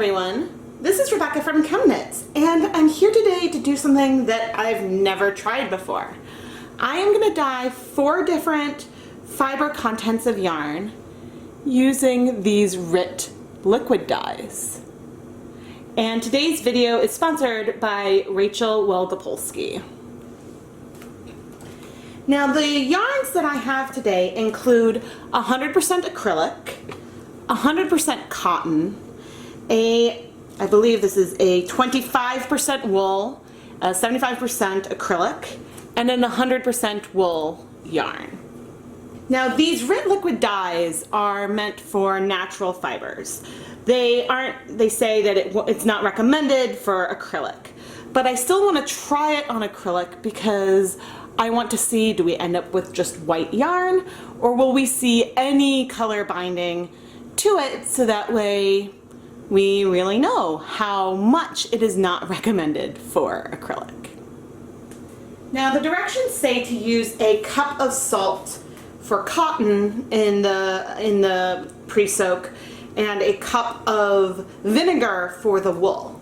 everyone, this is Rebecca from Chemknits, and I'm here today to do something that I've never tried before. I am going to dye 4 different fiber contents of yarn using these RIT liquid dyes. And today's video is sponsored by Rachel Welgopolsky. Now the yarns that I have today include 100% acrylic, 100% cotton, I believe this is a 25% wool, 75% acrylic, and an 100% wool yarn. Now these RIT liquid dyes are meant for natural fibers. They say that it's not recommended for acrylic, but I still want to try it on acrylic because I want to see, do we end up with just white yarn, or will we see any color binding to it, so that way we really know how much it is not recommended for acrylic. Now the directions say to use a cup of salt for cotton in the pre-soak and a cup of vinegar for the wool.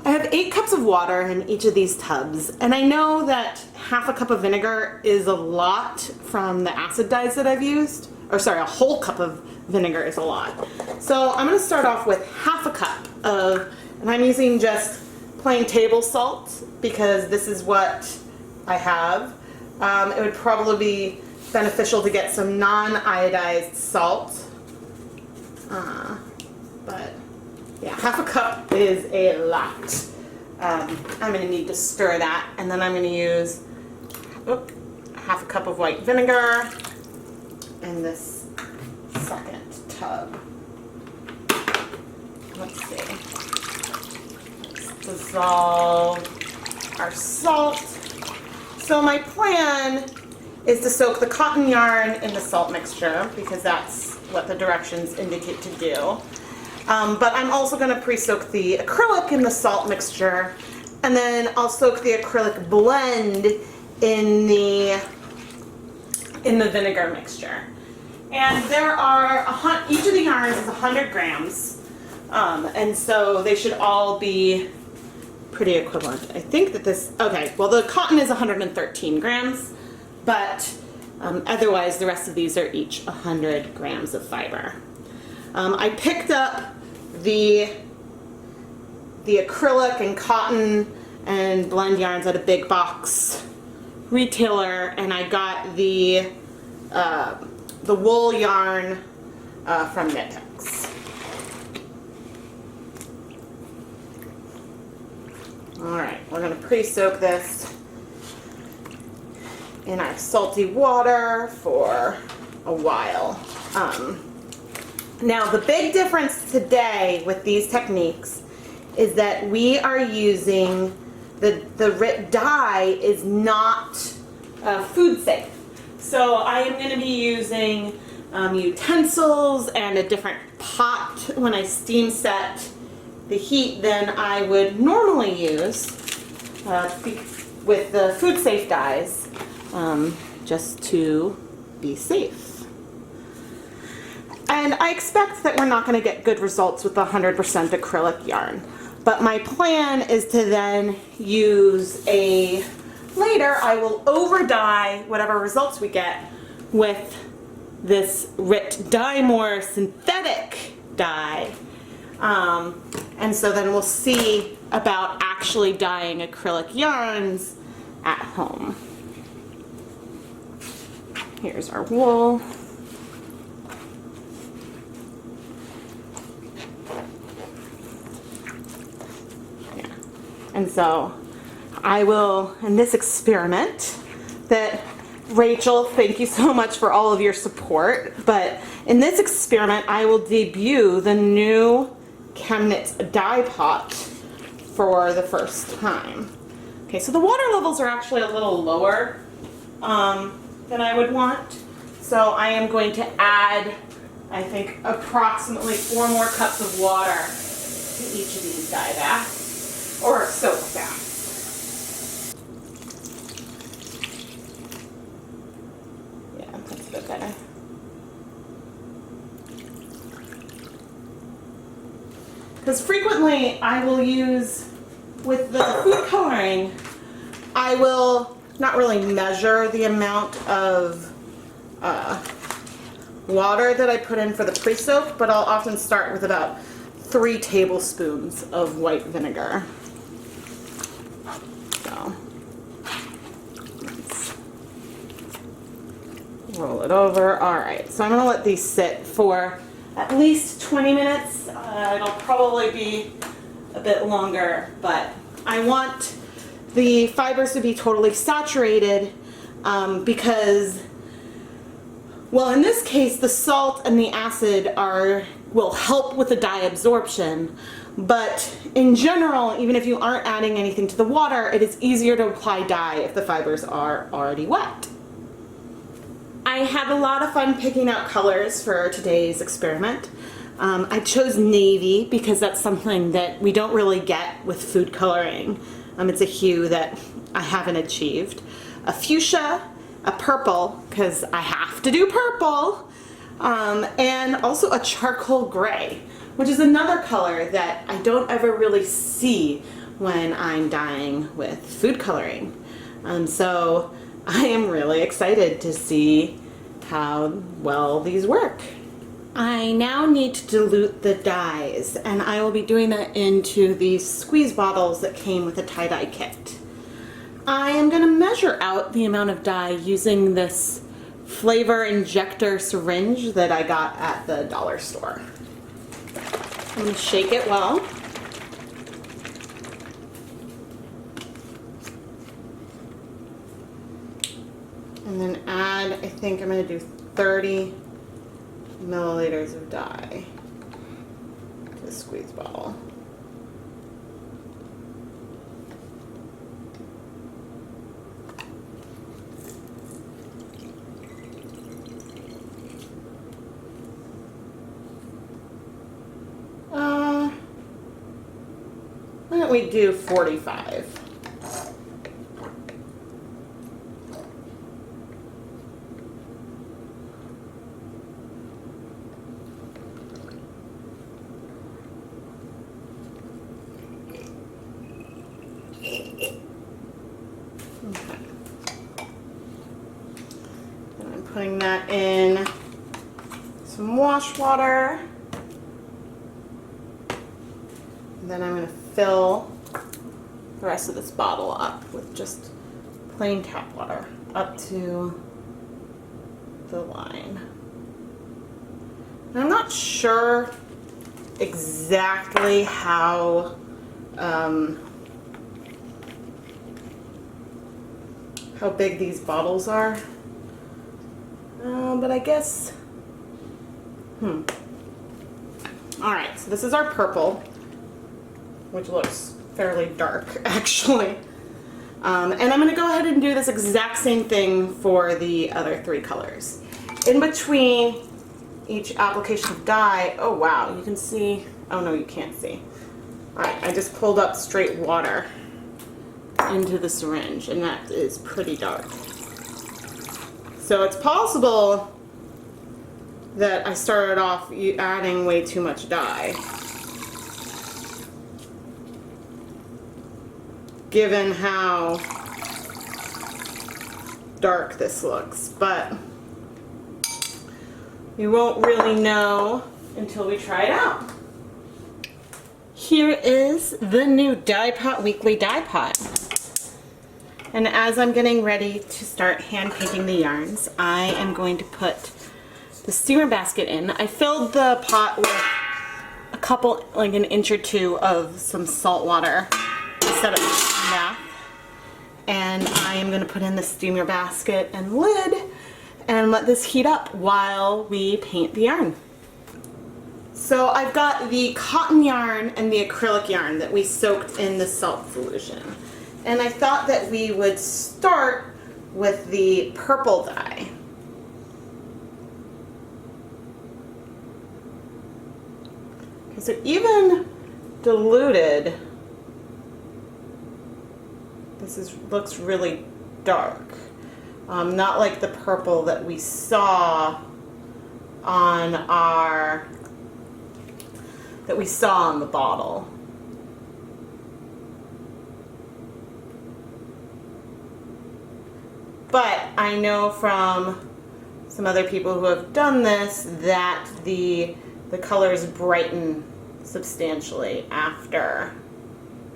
I have 8 cups of water in each of these tubs, and I know that half a cup of vinegar is a lot from the acid dyes that I've used, or sorry, a whole cup of vinegar is a lot. So I'm going to start off with half a cup of, and I'm using just plain table salt because this is what I have. It would probably be beneficial to get some non-iodized salt, but yeah, half a cup is a lot. I'm going to need to stir that, and then I'm going to use half a cup of white vinegar in this second tub. Let's see. Let's dissolve our salt. So my plan is to soak the cotton yarn in the salt mixture because that's what the directions indicate to do. But I'm also going to pre-soak the acrylic in the salt mixture, and then I'll soak the acrylic blend in the vinegar mixture. And there are each of the yarns is 100 grams, and so they should all be pretty equivalent. I think that this, okay, well the cotton is 113 grams, but otherwise the rest of these are each 100 grams of fiber. I picked up the acrylic and cotton and blend yarns at a big box retailer, and I got the wool yarn from Knitex. Alright, we're going to pre-soak this in our salty water for a while. Now the big difference today with these techniques is that we are using the RIT dye is not food safe. So I am going to be using utensils and a different pot when I steam set the heat than I would normally use with the food safe dyes, just to be safe. And I expect that we're not going to get good results with the 100% acrylic yarn, but my plan is to then use later I will over dye whatever results we get with this RIT Dye More synthetic dye, and so then we'll see about actually dyeing acrylic yarns at home. Here's our wool. Yeah. And so I will, in this experiment that Rachel, thank you so much for all of your support, but in this experiment I will debut the new Chemknits dye pot for the first time. Okay, so the water levels are actually a little lower than I would want, so I am going to add, I think, approximately 4 more cups of water to each of these dye baths, or soak baths. Yeah, that's a bit better. Because frequently I will use, with the food coloring, I will not really measure the amount of water that I put in for the pre-soak, but I'll often start with about 3 tablespoons of white vinegar. So, let's roll it over. All right, so I'm gonna let these sit for at least 20 minutes. It'll probably be a bit longer, but I want the fibers to be totally saturated because, well, in this case, the salt and the acid will help with the dye absorption, but in general, even if you aren't adding anything to the water, it is easier to apply dye if the fibers are already wet. I had a lot of fun picking out colors for today's experiment. I chose navy because that's something that we don't really get with food coloring. It's a hue that I haven't achieved. A fuchsia, a purple, because I have to do purple, and also a charcoal gray, which is another color that I don't ever really see when I'm dyeing with food coloring. So I am really excited to see how well these work. I now need to dilute the dyes, and I will be doing that into these squeeze bottles that came with a tie-dye kit. I am going to measure out the amount of dye using this flavor injector syringe that I got at the dollar store. I'm going to shake it well. And then add, I think I'm going to do 30 milliliters of dye to the squeeze bottle. Why don't we do 45? Putting that in some wash water. And then I'm going to fill the rest of this bottle up with just plain tap water up to the line. And I'm not sure exactly how big these bottles are. But I guess, Alright, so this is our purple, which looks fairly dark, actually. And I'm going to go ahead and do this exact same thing for the other 3 colors. In between each application of dye, oh wow, you can see, oh no, you can't see. Alright, I just pulled up straight water into the syringe, and that is pretty dark. So it's possible that I started off adding way too much dye, given how dark this looks, but we won't really know until we try it out. Here is the new Dyepot Weekly Dye Pot. And as I'm getting ready to start hand painting the yarns, I am going to put the steamer basket in. I filled the pot with a couple, like an inch or 2 of some salt water to set up the bath. And I am going to put in the steamer basket and lid and let this heat up while we paint the yarn. So I've got the cotton yarn and the acrylic yarn that we soaked in the salt solution. And I thought that we would start with the purple dye. Okay, so even diluted, this looks really dark. Not like the purple that we saw on our that we saw on the bottle. But I know from some other people who have done this that the colors brighten substantially after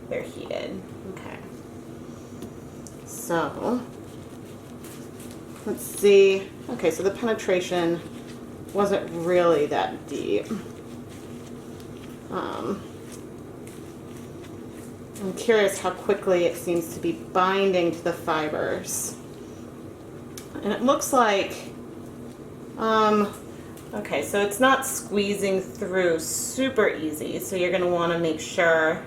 they're heated. Okay. So, let's see. Okay, so the penetration wasn't really that deep. I'm curious how quickly it seems to be binding to the fibers. And it looks like, okay, so it's not squeezing through super easy, so you're going to want to make sure.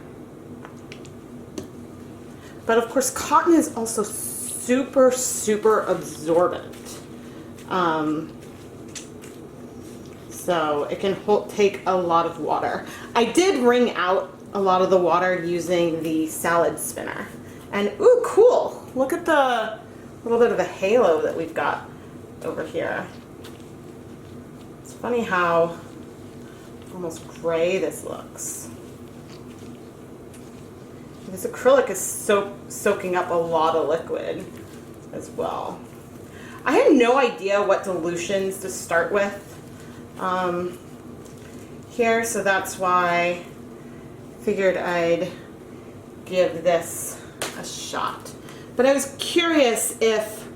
But of course, cotton is also super, super absorbent. So it can take a lot of water. I did wring out a lot of the water using the salad spinner. And ooh, cool! Look at the little bit of a halo that we've got over here. It's funny how almost gray this looks. This acrylic is soaking up a lot of liquid as well. I had no idea what dilutions to start with here, so that's why I figured I'd give this a shot. But I was curious if,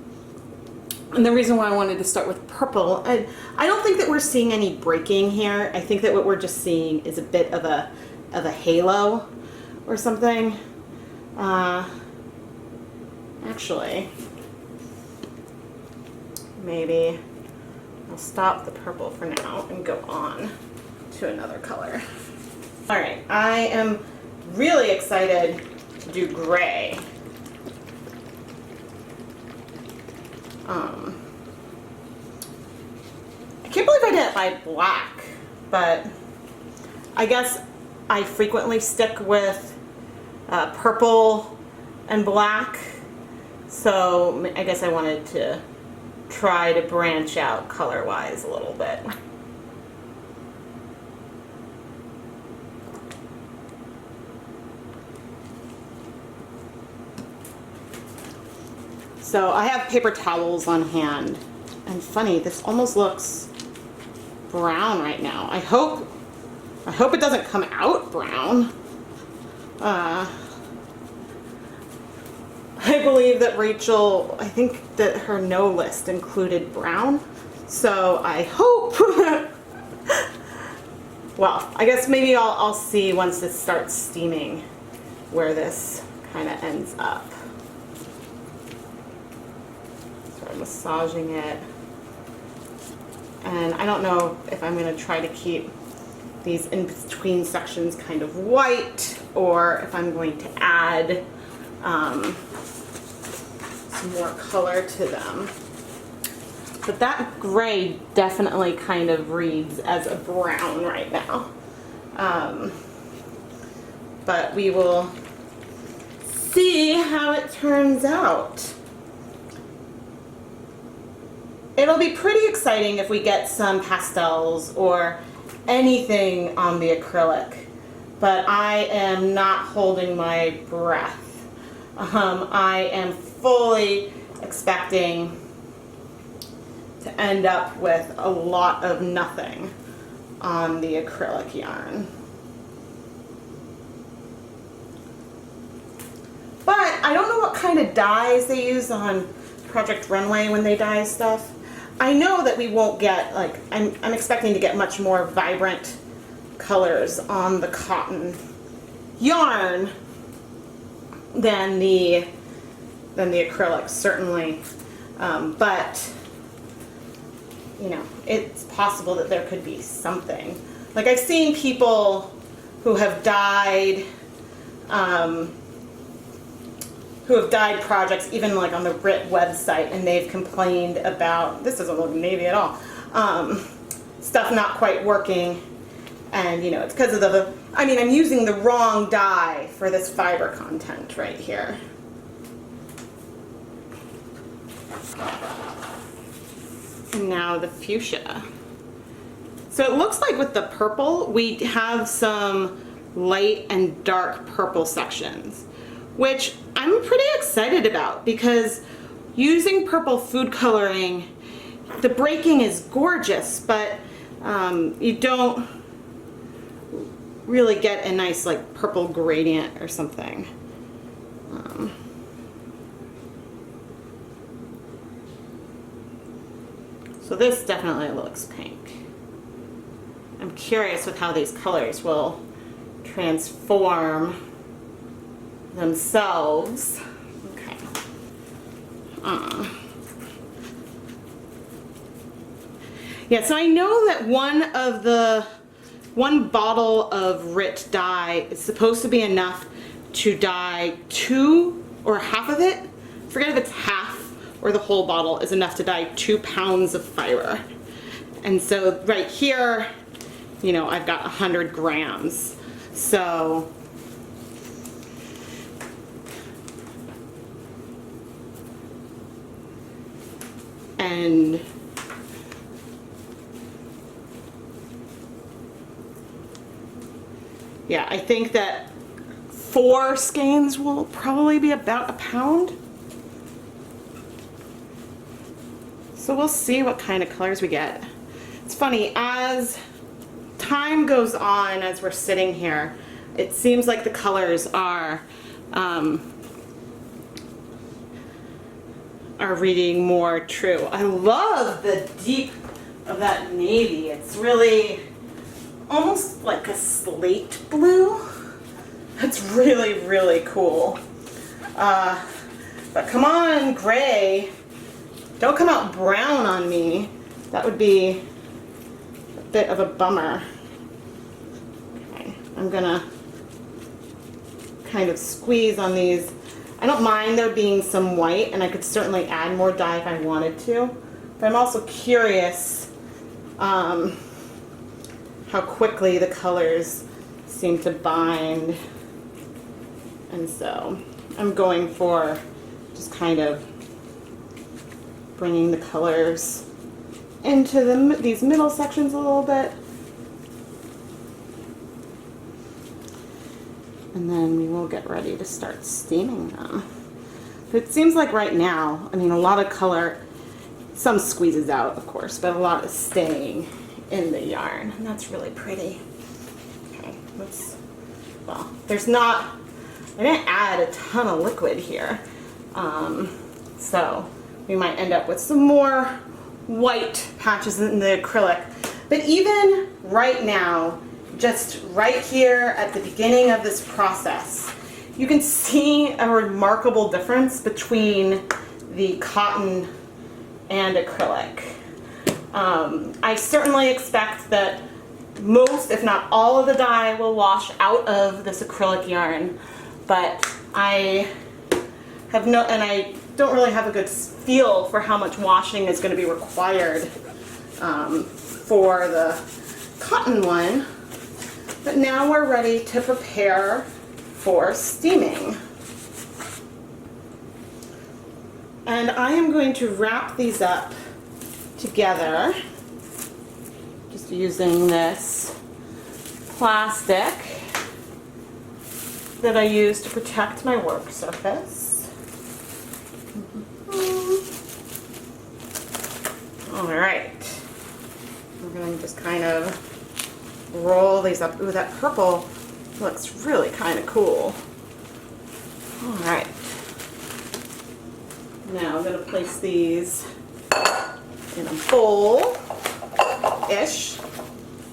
and the reason why I wanted to start with purple, I don't think that we're seeing any breaking here. I think that what we're just seeing is a bit of a halo or something. Actually, maybe I'll stop the purple for now and go on to another color. All right, I am really excited to do gray. I can't believe I didn't buy black, but I guess I frequently stick with purple and black, so I guess I wanted to try to branch out color-wise a little bit. So I have paper towels on hand, and funny, this almost looks brown right now. I hope it doesn't come out brown. I believe that Rachel, I think that her no list included brown, so I hope. Well, I guess maybe I'll see once this starts steaming where this kind of ends up. So I'm massaging it, and I don't know if I'm going to try to keep these in-between sections kind of white, or if I'm going to add some more color to them. But that gray definitely kind of reads as a brown right now. But we will see how it turns out. It'll be pretty exciting if we get some pastels or anything on the acrylic, but I am not holding my breath. I am fully expecting to end up with a lot of nothing on the acrylic yarn. But I don't know what kind of dyes they use on Project Runway when they dye stuff. I know that we won't get, like, I'm expecting to get much more vibrant colors on the cotton yarn than the acrylic, certainly. But you know, it's possible that there could be something. Like, I've seen people who have dyed projects, even like on the RIT website, and they've complained about, this doesn't look navy at all, stuff not quite working, and you know, it's because of I mean, I'm using the wrong dye for this fiber content right here. And now the fuchsia. So it looks like with the purple, we have some light and dark purple sections, which I'm pretty excited about because using purple food coloring, the breaking is gorgeous, but you don't really get a nice like purple gradient or something. So this definitely looks pink. I'm curious with how these colors will transform themselves. Okay. Yeah, so I know that one bottle of RIT dye is supposed to be enough to dye 2 or half of it. Forget if it's half or the whole bottle is enough to dye 2 pounds of fiber. And so right here, you know, I've got 100 grams. So and yeah, I think that 4 skeins will probably be about 1 pound. So we'll see what kind of colors we get. It's funny, as time goes on, as we're sitting here, it seems like the colors are reading more true. I love the deep of that navy. It's really almost like a slate blue. That's really, really cool. But come on, gray. Don't come out brown on me. That would be a bit of a bummer. Okay, I'm gonna kind of squeeze on these. I don't mind there being some white, and I could certainly add more dye if I wanted to, but I'm also curious how quickly the colors seem to bind, and so I'm going for just kind of bringing the colors into these middle sections a little bit. And then we will get ready to start steaming them. But it seems like right now, I mean, a lot of color, some squeezes out, of course, but a lot is staying in the yarn, and that's really pretty. Okay, well, there's not, I didn't add a ton of liquid here, so we might end up with some more white patches in the acrylic. But even right now, just right here at the beginning of this process, you can see a remarkable difference between the cotton and acrylic. I certainly expect that most, if not all, of the dye will wash out of this acrylic yarn, but I don't really have a good feel for how much washing is going to be required for the cotton one. But now we're ready to prepare for steaming. And I am going to wrap these up together, just using this plastic that I use to protect my work surface. All right, we're going to just kind of roll these up. Ooh, that purple looks really kind of cool. All right, now I'm going to place these in a bowl-ish.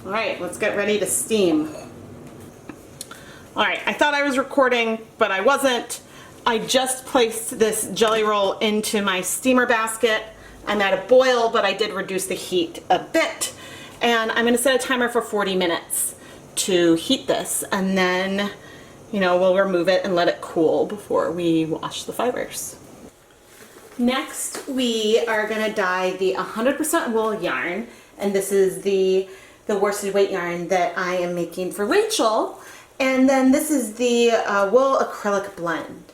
All right, let's get ready to steam. All right, I thought I was recording, but I wasn't. I just placed this jelly roll into my steamer basket. I'm at a boil, but I did reduce the heat a bit. And I'm gonna set a timer for 40 minutes to heat this, and then, you know, we'll remove it and let it cool before we wash the fibers. Next, we are gonna dye the 100% wool yarn, and this is the worsted weight yarn that I am making for Rachel. And then this is the wool acrylic blend.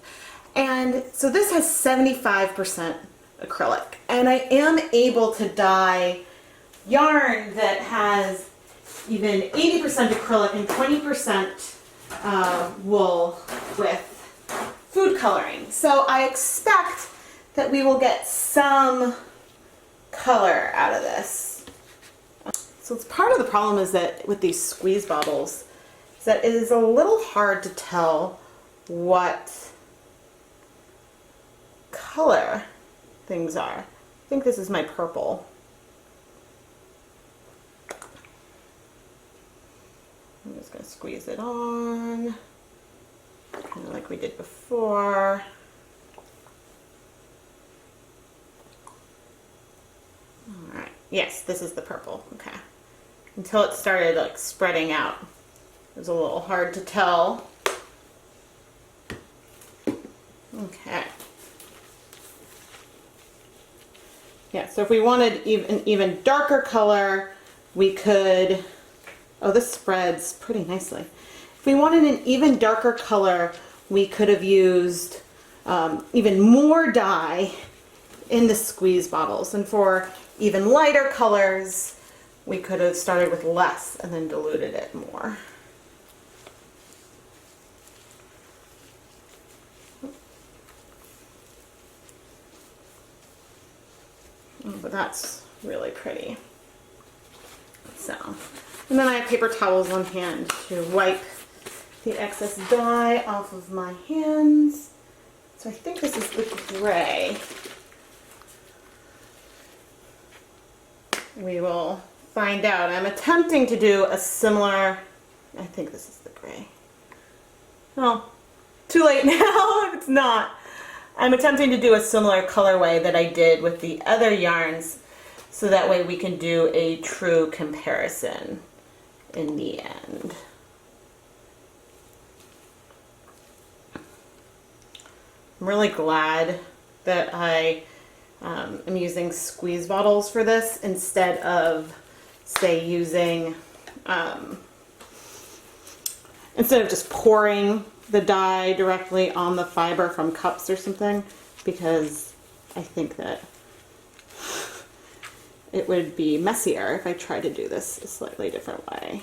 And so this has 75% acrylic, and I am able to dye yarn that has even 80% acrylic and 20% wool with food coloring. So I expect that we will get some color out of this. So it's part of the problem is that with these squeeze bottles, is that it is a little hard to tell what color things are. I think this is my purple. I'm just going to squeeze it on, kind of like we did before. All right, yes, this is the purple, okay. Until it started like spreading out. It was a little hard to tell. Okay. Yeah, so if we wanted an even darker color, we could, oh, this spreads pretty nicely. If we wanted an even darker color, we could have used even more dye in the squeeze bottles. And for even lighter colors, we could have started with less and then diluted it more. Oh, but that's really pretty. So, and then I have paper towels on hand to wipe the excess dye off of my hands. So I think this is the gray. We will find out. I'm attempting to do a similar, I think this is the gray. Oh, too late now if it's not. I'm attempting to do a similar colorway that I did with the other yarns, so that way we can do a true comparison in the end. I'm really glad that I am using squeeze bottles for this instead of, say, using, instead of just pouring the dye directly on the fiber from cups or something, because I think that it would be messier if I tried to do this a slightly different way.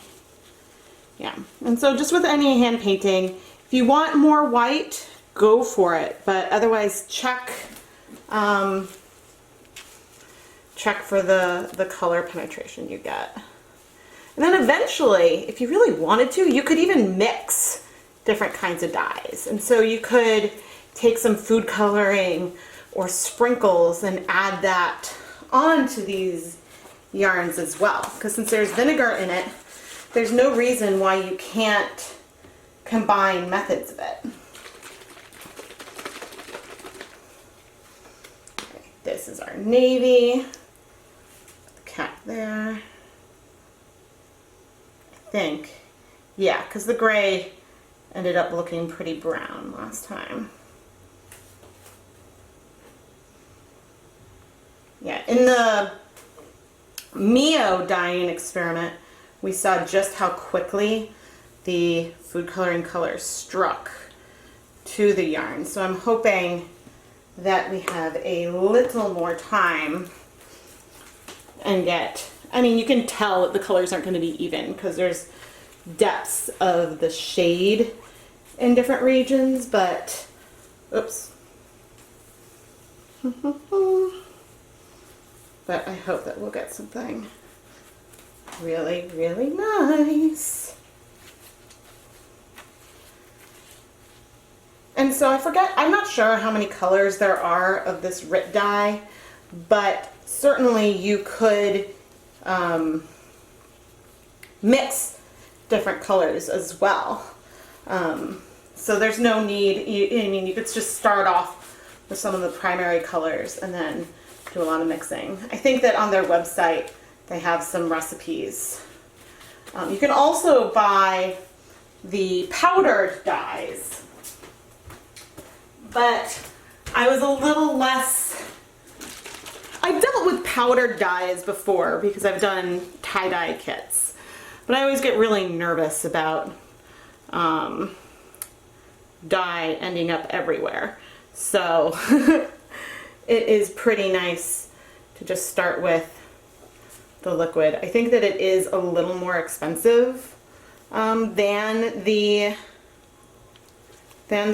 Yeah, and so just with any hand painting, if you want more white, go for it, but otherwise check check for the color penetration you get. And then eventually, if you really wanted to, you could even mix different kinds of dyes. And so you could take some food coloring or sprinkles and add that onto these yarns as well. Because since there's vinegar in it, there's no reason why you can't combine methods of it. Okay, this is our navy. The cat there. I think. Yeah, because the gray ended up looking pretty brown last time. Yeah, in the Mio dyeing experiment, we saw just how quickly the food coloring colors struck to the yarn. So I'm hoping that we have a little more time and get, I mean, you can tell that the colors aren't going to be even because there's depths of the shade in different regions, but oops. But I hope that we'll get something really, really nice. And so I forget, I'm not sure how many colors there are of this RIT dye, but certainly you could mix different colors as well. So there's no need, I mean, you could just start off with some of the primary colors and then do a lot of mixing. I think that on their website they have some recipes. You can also buy the powdered dyes, but I was a little less, I've dealt with powdered dyes before because I've done tie-dye kits, but I always get really nervous about dye ending up everywhere. So it is pretty nice to just start with the liquid. I think that it is a little more expensive than the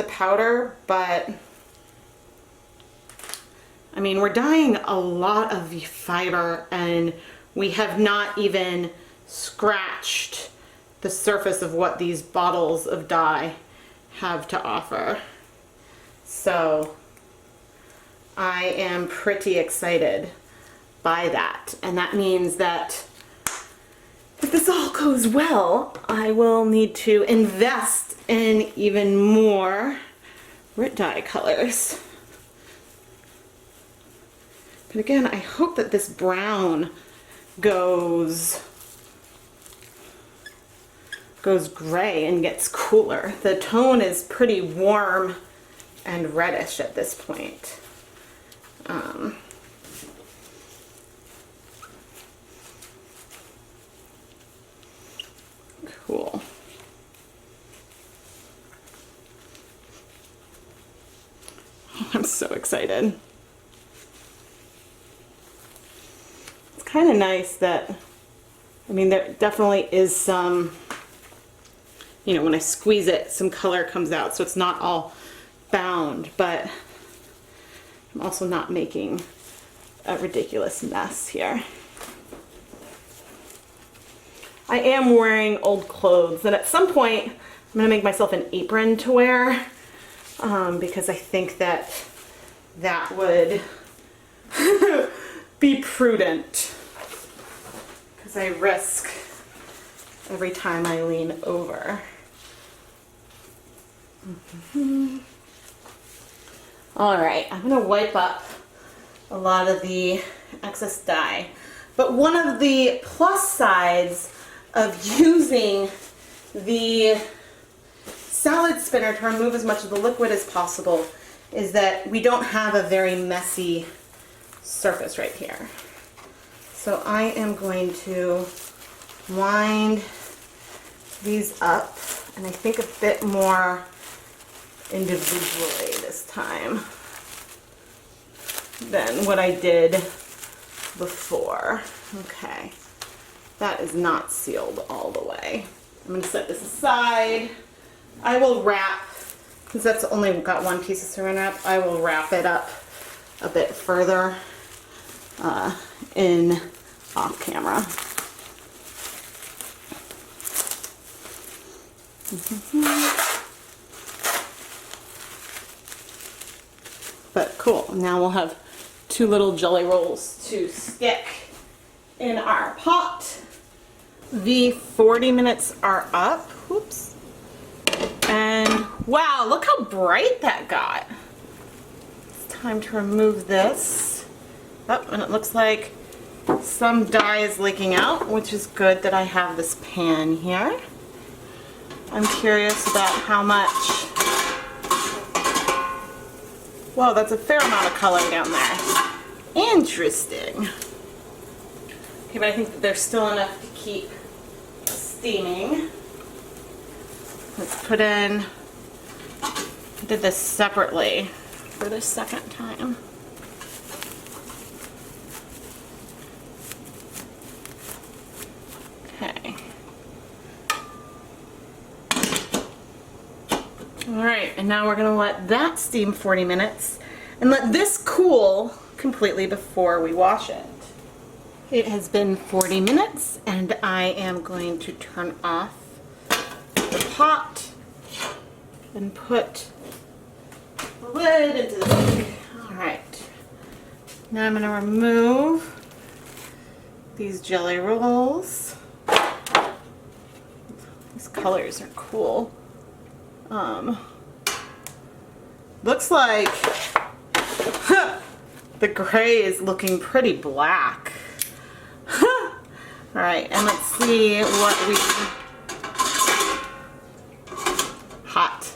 powder, but I mean, we're dyeing a lot of fiber and we have not even scratched the surface of what these bottles of dye have to offer. So I am pretty excited by that. And that means that if this all goes well, I will need to invest in even more dye colors. But again, I hope that this brown goes gray and gets cooler. The tone is pretty warm and reddish at this point. Cool. I'm so excited. It's kind of nice that, I mean, there definitely is some, you know, when I squeeze it, some color comes out, so it's not all bound, but I'm also not making a ridiculous mess here. I am wearing old clothes, and at some point I'm gonna make myself an apron to wear because I think that that would be prudent, because I risk every time I lean over. All right, I'm gonna wipe up a lot of the excess dye. But one of the plus sides of using the salad spinner to remove as much of the liquid as possible is that we don't have a very messy surface right here. So I am going to wind these up, and I think a bit more individually this time than what I did before. Okay, that is not sealed all the way. I'm going to set this aside. I will wrap, since that's only got one piece of saran wrap, I will wrap it up a bit further in off camera. But cool, now we'll have two little jelly rolls to stick in our pot. The 40 minutes are up. Whoops. And wow, look how bright that got. It's time to remove this. Oh, and it looks like some dye is leaking out, which is good that I have this pan here. I'm curious about how much. Whoa, that's a fair amount of color down there. Interesting. Okay, but I think that there's still enough to keep steaming. Let's put in, I did this separately for the second time. Okay. All right, and now we're gonna let that steam 40 minutes and let this cool completely before we wash it. It has been 40 minutes and I am going to turn off the pot and put the lid into the sink. All right, now I'm going to remove these jelly rolls. These colors are cool. Looks like the gray is looking pretty black. All right, and let's see what we hot.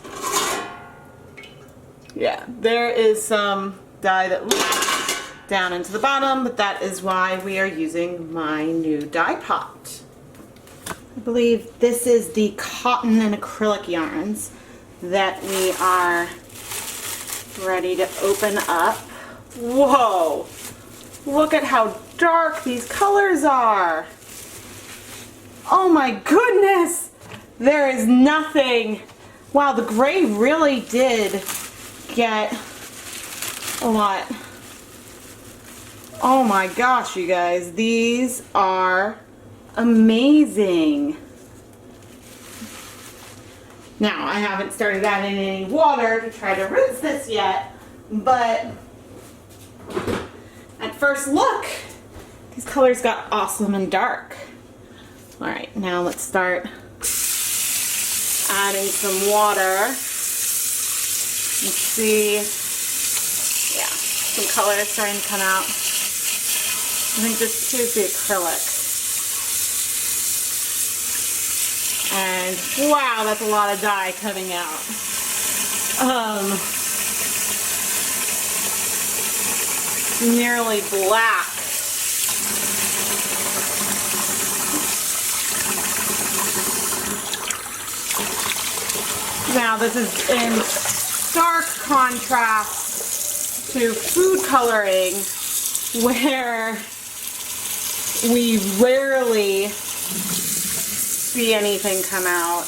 Yeah, there is some dye that leaks down into the bottom, but that is why we are using my new dye pot. I believe this is the cotton and acrylic yarns that we are ready to open up. Whoa! Look at how dark these colors are. Oh my goodness. There is nothing. Wow, the gray really did get a lot. Oh my gosh, you guys. These are amazing. Now, I haven't started adding any water to try to rinse this yet, but at first look, these colors got awesome and dark. All right, now let's start adding some water and see, yeah, some color starting to come out. I think this is the acrylic. And wow, that's a lot of dye coming out. Nearly black. Now this is in stark contrast to food coloring, where we rarely see anything come out.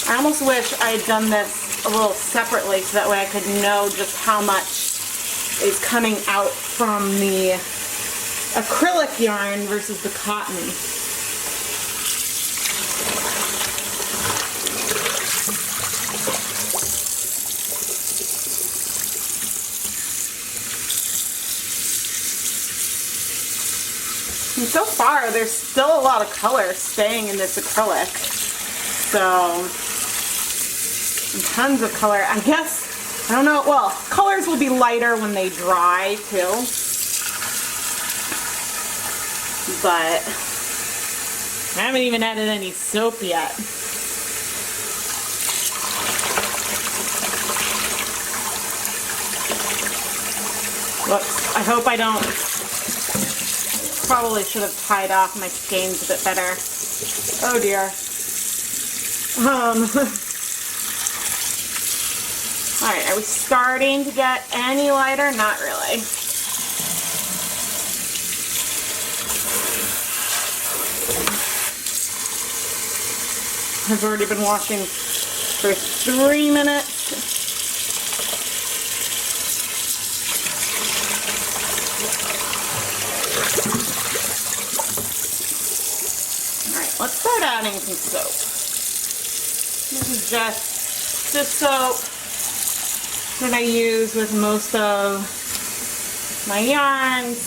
I almost wish I had done this a little separately so that way I could know just how much is coming out from the acrylic yarn versus the cotton. And so far, there's still a lot of color staying in this acrylic. So, tons of color. I guess, I don't know, well, colors will be lighter when they dry too. But I haven't even added any soap yet. Whoops, I hope I don't. Probably should have tied off my skeins a bit better. Oh dear. Alright, are we starting to get any lighter? Not really. I've already been washing for 3 minutes. Let's start adding some soap. This is just the soap that I use with most of my yarns.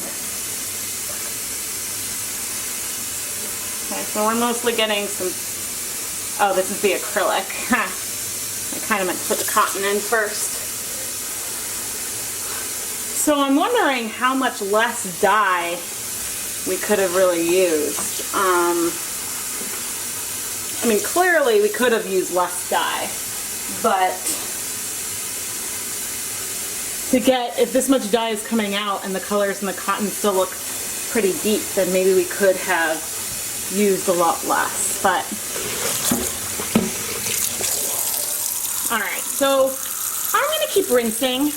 Okay, so we're mostly getting some, oh, this is the acrylic. I kind of meant to put the cotton in first. So I'm wondering how much less dye we could have really used. I mean, clearly we could have used less dye, but to get, if this much dye is coming out and the colors in the cotton still look pretty deep, then maybe we could have used a lot less, but alright, so I'm going to keep rinsing,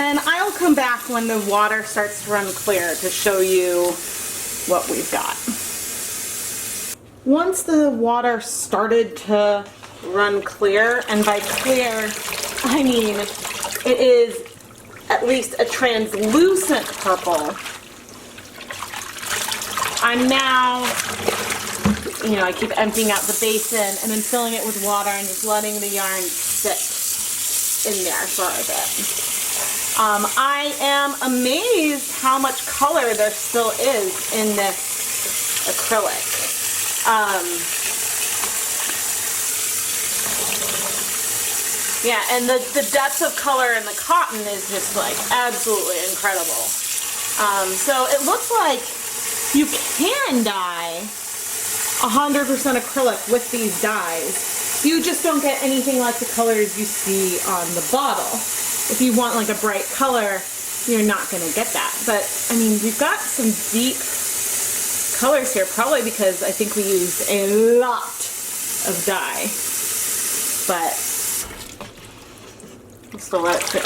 and I'll come back when the water starts to run clear to show you what we've got. Once the water started to run clear, and by clear, I mean it is at least a translucent purple, I'm now, you know, I keep emptying out the basin and then filling it with water and just letting the yarn sit in there for a bit. I am amazed how much color there still is in this acrylic. Yeah, and the depth of color in the cotton is just like absolutely incredible. So it looks like you can dye 100% acrylic with these dyes. You just don't get anything like the colors you see on the bottle. If you want like a bright color, you're not going to get that. But I mean, we've got some deep colors here, probably because I think we used a lot of dye. But Still let it sit.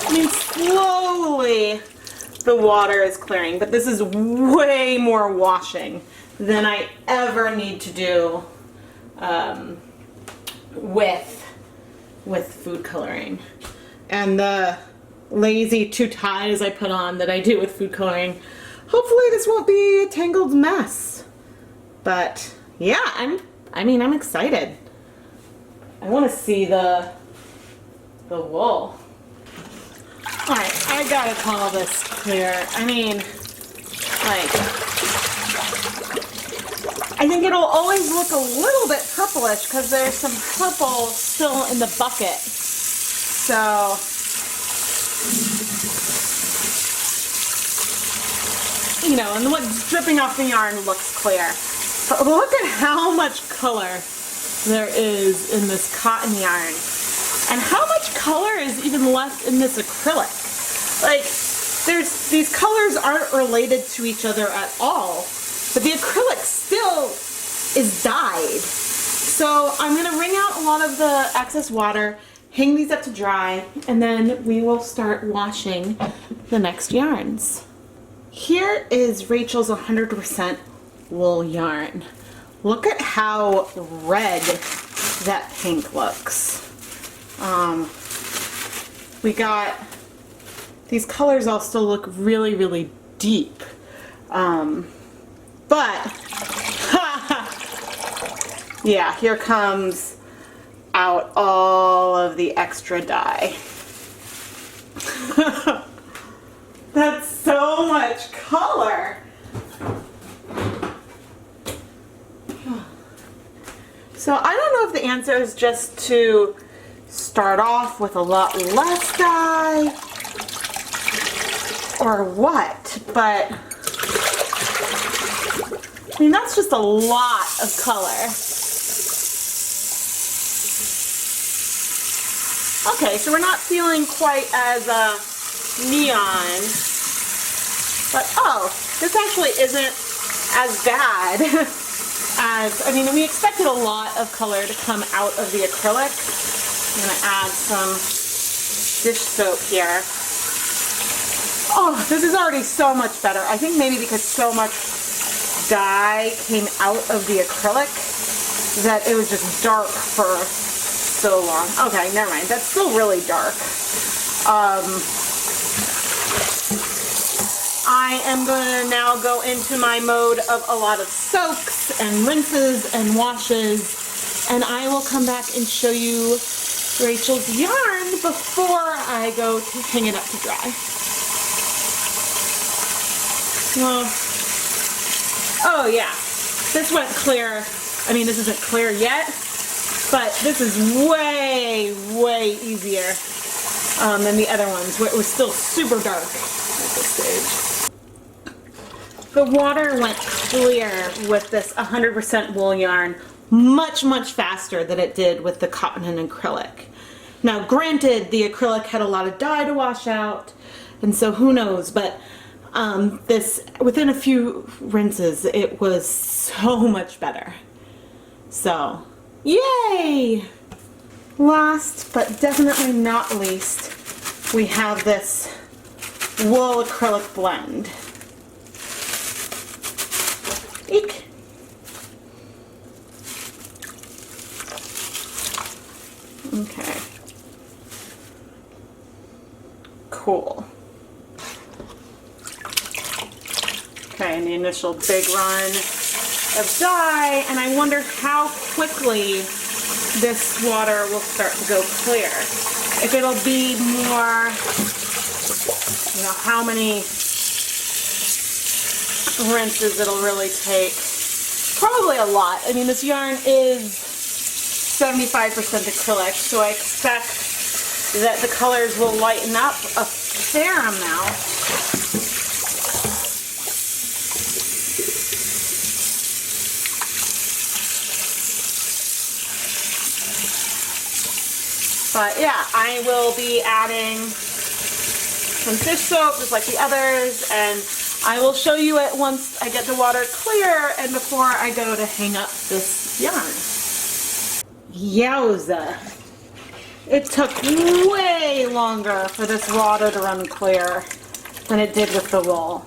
I mean, slowly the water is clearing, but this is way more washing than I ever need to do with food coloring. And the lazy two ties I put on that I do with food coloring, hopefully this won't be a tangled mess. But yeah, I'm excited. I want to see the wool. All right, I gotta call this clear. I mean, like, I think it'll always look a little bit purplish because there's some purple still in the bucket. So, you know, and what's dripping off the yarn looks clear. But look at how much color there is in this cotton yarn. And how much color is even left in this acrylic? Like, these colors aren't related to each other at all, but the acrylic still is dyed. So I'm gonna wring out a lot of the excess water, hang these up to dry, and then we will start washing the next yarns. Here is Rachel's 100% wool yarn. Look at how red that pink looks. We got, these colors all still look really, really deep. But, yeah, here comes out all of the extra dye. That's so much color. So I don't know if the answer is just to start off with a lot less dye or what, but I mean, that's just a lot of color. Okay, so we're not feeling quite as neon, but oh, this actually isn't as bad as, I mean, we expected a lot of color to come out of the acrylic. I'm gonna add some dish soap here. Oh, this is already so much better. I think maybe because so much dye came out of the acrylic that it was just dark for so long. Okay, never mind. That's still really dark. I am going to now go into my mode of a lot of soaks and rinses and washes, and I will come back and show you Rachel's yarn before I go to hang it up to dry. Well, oh yeah, this went clear. I mean, this isn't clear yet, but this is way, way easier than the other ones, where it was still super dark at this stage. The water went clear with this 100% wool yarn much, much faster than it did with the cotton and acrylic. Now, granted, the acrylic had a lot of dye to wash out, and so who knows, but this, within a few rinses, it was so much better. So, yay! Last, but definitely not least, we have this wool acrylic blend. Eek! Okay. Cool. Okay, and the initial big run of dye, and I wonder how quickly this water will start to go clear. If it'll be more, you know, how many rinses it'll really take. Probably a lot. I mean, this yarn is 75% acrylic, so I expect that the colors will lighten up a fair amount. But yeah, I will be adding some dish soap just like the others, and I will show you it once I get the water clear and before I go to hang up this yarn. Yowza. it took way longer for this water to run clear than it did with the wool.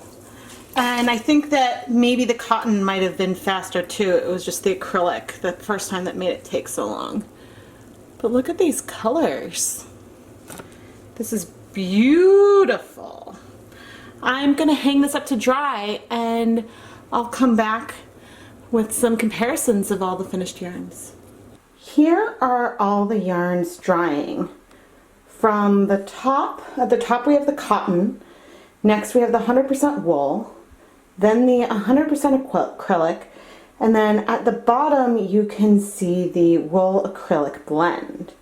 And I think that maybe the cotton might have been faster too. It was just the acrylic the first time that made it take so long. But look at these colors. This is beautiful. I'm gonna hang this up to dry and I'll come back with some comparisons of all the finished yarns. Here are all the yarns drying. From the top, at the top we have the cotton, next we have the 100% wool, then the 100% acrylic, and then at the bottom you can see the wool acrylic blend.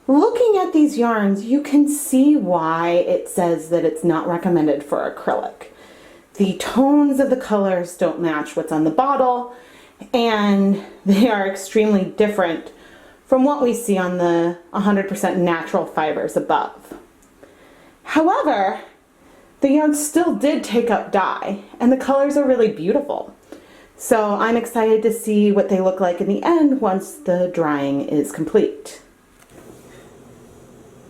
Looking at these yarns, you can see why it says that it's not recommended for acrylic. The tones of the colors don't match what's on the bottle, and they are extremely different from what we see on the 100% natural fibers above. However, the yarn still did take up dye, and the colors are really beautiful. So I'm excited to see what they look like in the end once the drying is complete.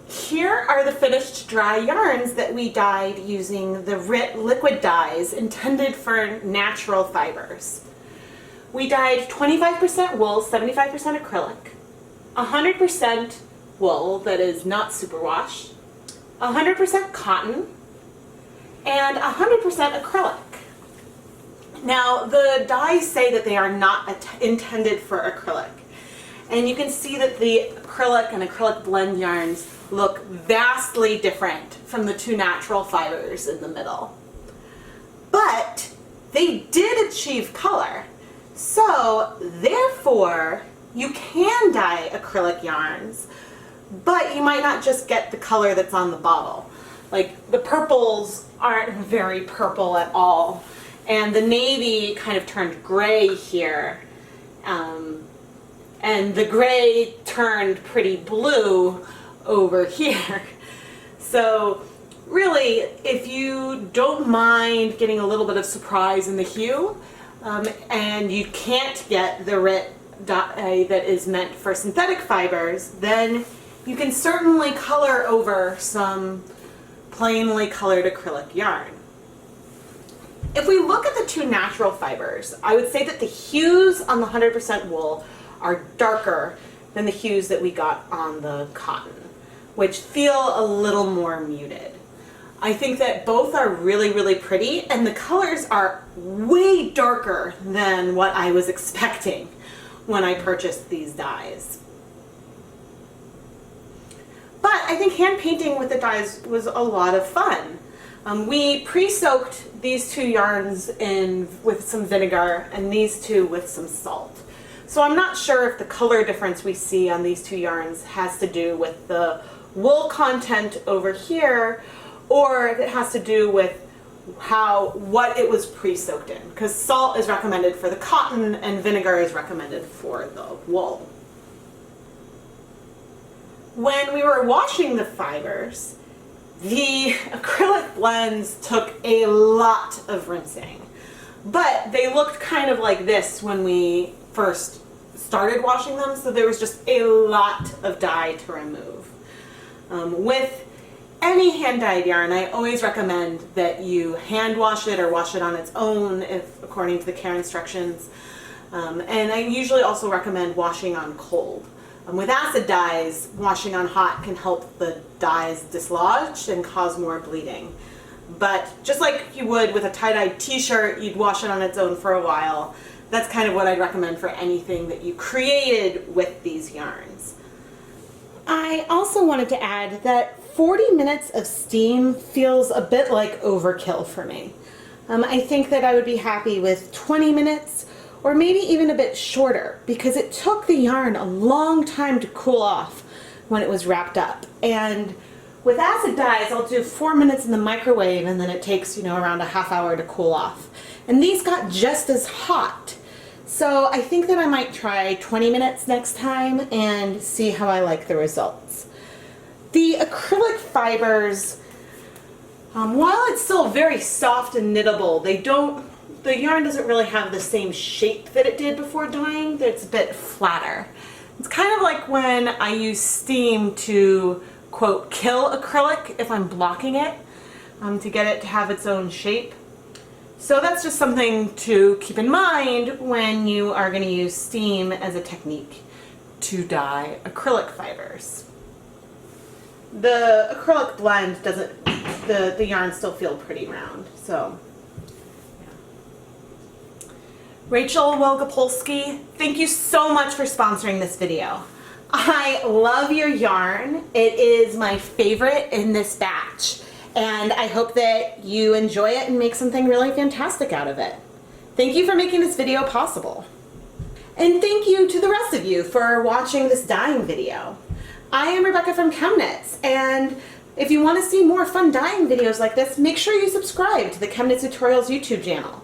Here are the finished dry yarns that we dyed using the liquid dyes intended for natural fibers. We dyed 25% wool, 75% acrylic, 100% wool that is not superwash, 100% cotton, and 100% acrylic. Now, the dyes say that they are not intended for acrylic. And you can see that the acrylic and acrylic blend yarns look vastly different from the two natural fibers in the middle. But they did achieve color. So, therefore, you can dye acrylic yarns, but you might not just get the color that's on the bottle. Like, the purples aren't very purple at all, and the navy kind of turned gray here, and the gray turned pretty blue over here. So really, if you don't mind getting a little bit of surprise in the hue, and you can't get the RIT dye that is meant for synthetic fibers, then you can certainly color over some plainly colored acrylic yarn. If we look at the two natural fibers, I would say that the hues on the 100% wool are darker than the hues that we got on the cotton, which feel a little more muted. I think that both are really, really pretty, and the colors are way darker than what I was expecting when I purchased these dyes. But I think hand painting with the dyes was a lot of fun. We pre-soaked these two yarns with some vinegar and these two with some salt. So I'm not sure if the color difference we see on these two yarns has to do with the wool content over here, or if it has to do with what it was pre-soaked in, because salt is recommended for the cotton and vinegar is recommended for the wool. When we were washing the fibers, the acrylic blends took a lot of rinsing, but they looked kind of like this when we first started washing them, so there was just a lot of dye to remove. With any hand-dyed yarn, I always recommend that you hand wash it or wash it on its own according to the care instructions. And I usually also recommend washing on cold. With acid dyes, washing on hot can help the dyes dislodge and cause more bleeding. But just like you would with a tie-dyed t-shirt, you'd wash it on its own for a while. That's kind of what I'd recommend for anything that you created with these yarns. I also wanted to add that 40 minutes of steam feels a bit like overkill for me. I think that I would be happy with 20 minutes or maybe even a bit shorter, because it took the yarn a long time to cool off when it was wrapped up. And with acid dyes, I'll do 4 minutes in the microwave and then it takes, around a half hour to cool off. And these got just as hot. So I think that I might try 20 minutes next time and see how I like the results. The acrylic fibers, while it's still very soft and knittable, the yarn doesn't really have the same shape that it did before dyeing. It's a bit flatter. It's kind of like when I use steam to, quote, kill acrylic if I'm blocking it, to get it to have its own shape. So that's just something to keep in mind when you are going to use steam as a technique to dye acrylic fibers. The acrylic blend doesn't, the yarns still feel pretty round, so. Yeah. Rachel Wilgopolsky, thank you so much for sponsoring this video. I love your yarn. It is my favorite in this batch, and I hope that you enjoy it and make something really fantastic out of it. Thank you for making this video possible. And thank you to the rest of you for watching this dyeing video. I am Rebecca from Chemknits, and if you want to see more fun dyeing videos like this, make sure you subscribe to the Chemknits Tutorials YouTube channel.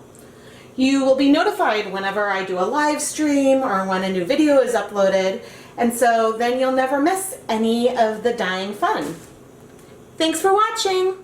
You will be notified whenever I do a live stream or when a new video is uploaded, and so then you'll never miss any of the dyeing fun. Thanks for watching!